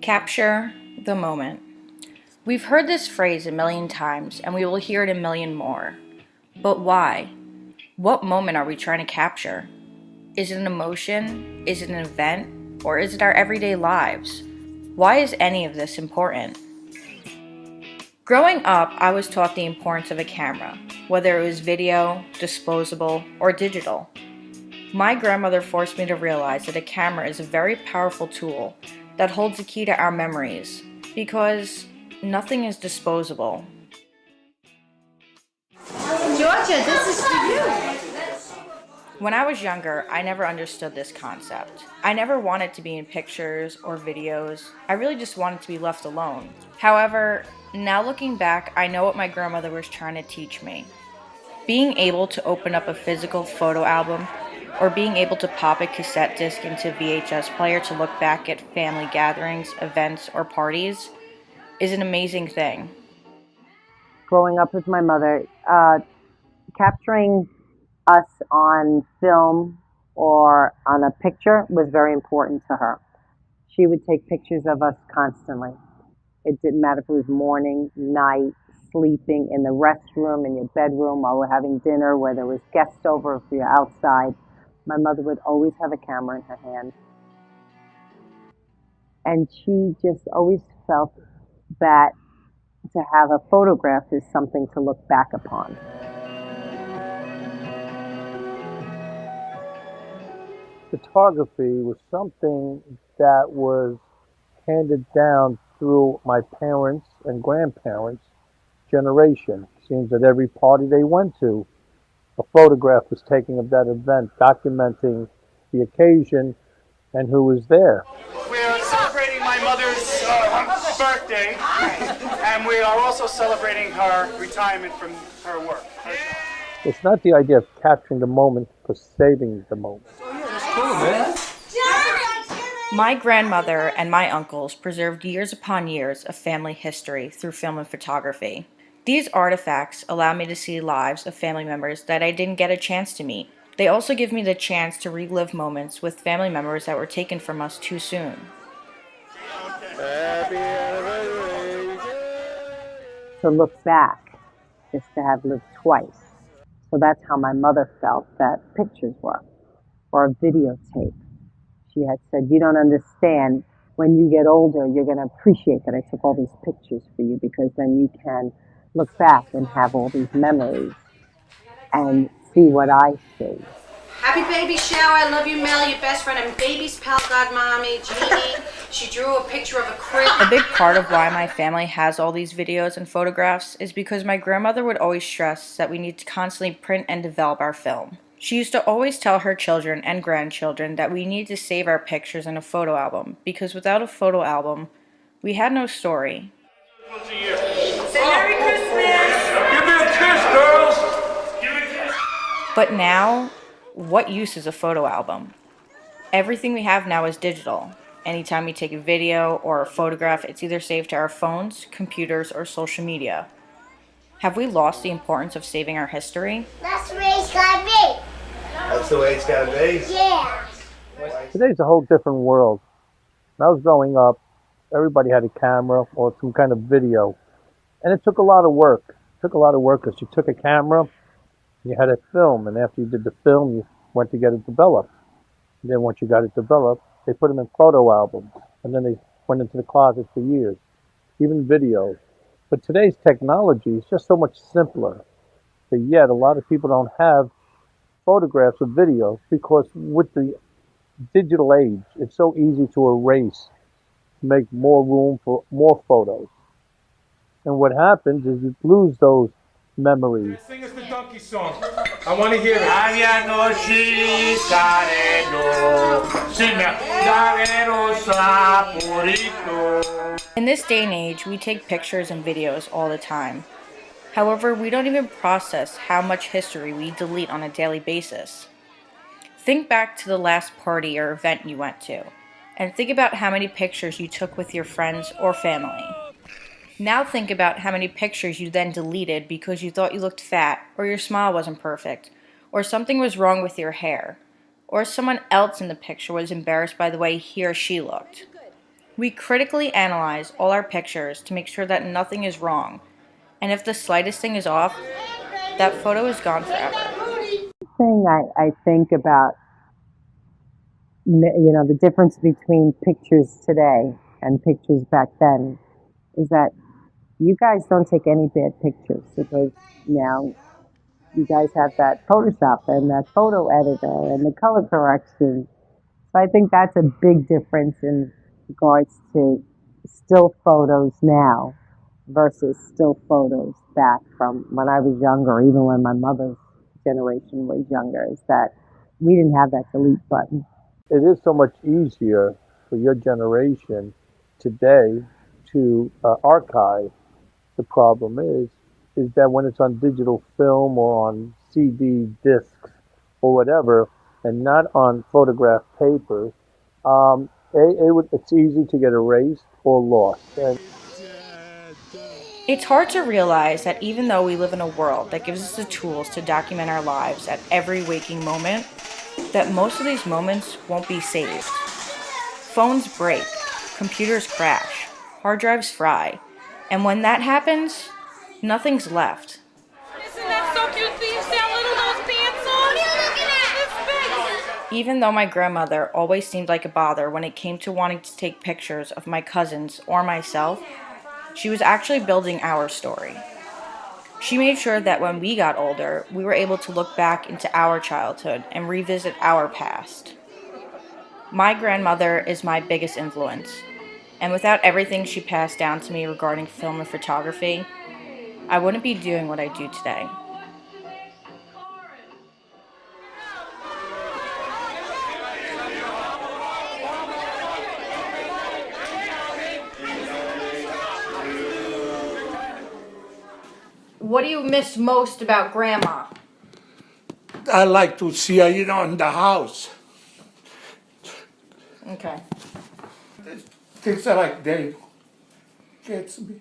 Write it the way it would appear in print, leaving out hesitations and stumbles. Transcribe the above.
Capture the moment. We've heard this phrase a million times, and we will hear it a million more. But why? What moment are we trying to capture? Is it an emotion? Is it an event? Or is it our everyday lives? Why is any of this important? Growing up, I was taught the importance of a camera, whether it was video, disposable, or digital. My grandmother forced me to realize that a camera is a very powerful tool that holds the key to our memories, because nothing is disposable. Georgia, this is for you. When I was younger, I never understood this concept. I never wanted to be in pictures or videos. I really just wanted to be left alone. However, now looking back, I know what my grandmother was trying to teach me. Being able to open up a physical photo album or being able to pop a cassette disc into a VHS player to look back at family gatherings, events, or parties is an amazing thing. Growing up with my mother, capturing us on film or on a picture was very important to her. She would take pictures of us constantly. It didn't matter if it was morning, night, sleeping, in the restroom, in your bedroom, while we're having dinner, where there was guests over, if we were outside. My mother would always have a camera in her hand. And she just always felt that to have a photograph is something to look back upon. Photography was something that was handed down through my parents' and grandparents' generation. It seems that every party they went to, a photograph was taken of that event, documenting the occasion and who was there. We are celebrating my mother's birthday, and we are also celebrating her retirement from her work. It's not the idea of capturing the moment, but saving the moment. My grandmother and my uncles preserved years upon years of family history through film and photography. These artifacts allow me to see lives of family members that I didn't get a chance to meet. They also give me the chance to relive moments with family members that were taken from us too soon. To look back is to have lived twice. So that's how my mother felt that pictures were, or a videotape. She had said, you don't understand, when you get older, you're going to appreciate that I took all these pictures for you, because then you can look back and have all these memories and see what I see. Happy baby shower. I love you, Mel, your best friend and baby's pal godmommy, Jeannie. She drew a picture of a crib. A big part of why my family has all these videos and photographs is because my grandmother would always stress that we need to constantly print and develop our film. She used to always tell her children and grandchildren that we need to save our pictures in a photo album, because without a photo album, we had no story. Say Merry Christmas. Give me a kiss, girls! Give me a kiss! But now, what use is a photo album? Everything we have now is digital. Anytime we take a video or a photograph, it's either saved to our phones, computers, or social media. Have we lost the importance of saving our history? That's the way it's gotta be. That's the way it's gotta be. Yeah. Today's a whole different world. When I was growing up, everybody had a camera or some kind of video. And it took a lot of work. It took a lot of work because you took a camera, you had a film, and after you did the film, you went to get it developed. And then once you got it developed, they put them in photo albums, and then they went into the closet for years, even videos. But today's technology is just so much simpler. But yet, a lot of people don't have photographs or videos because with the digital age, it's so easy to erase, to make more room for more photos. And what happens is you lose those memories. Sing us the donkey song. I want to hear it. Sing now. In this day and age, we take pictures and videos all the time. However, we don't even process how much history we delete on a daily basis. Think back to the last party or event you went to, and think about how many pictures you took with your friends or family. Now think about how many pictures you then deleted because you thought you looked fat, or your smile wasn't perfect, or something was wrong with your hair, or someone else in the picture was embarrassed by the way he or she looked. We critically analyze all our pictures to make sure that nothing is wrong, and if the slightest thing is off, that photo is gone forever. Thing I think about, the difference between pictures today and pictures back then is that you guys don't take any bad pictures because now you guys have that Photoshop and that photo editor and the color correction. So I think that's a big difference in regards to still photos now versus still photos back from when I was younger, even when my mother's generation was younger, is that we didn't have that delete button. It is so much easier for your generation today to archive. The problem is that when it's on digital film or on CD discs or whatever, and not on photograph paper, it's easy to get erased or lost. And It's hard to realize that even though we live in a world that gives us the tools to document our lives at every waking moment, that most of these moments won't be saved. Phones break, computers crash, hard drives fry, and when that happens, nothing's left. Isn't that so cute? See how little those pants are? What are you looking at? It's big. Even though my grandmother always seemed like a bother when it came to wanting to take pictures of my cousins or myself, she was actually building our story. She made sure that when we got older, we were able to look back into our childhood and revisit our past. My grandmother is my biggest influence, and without everything she passed down to me regarding film and photography, I wouldn't be doing what I do today. What do you miss most about Grandma? I like to see her, in the house. Okay. Things that like they gets me.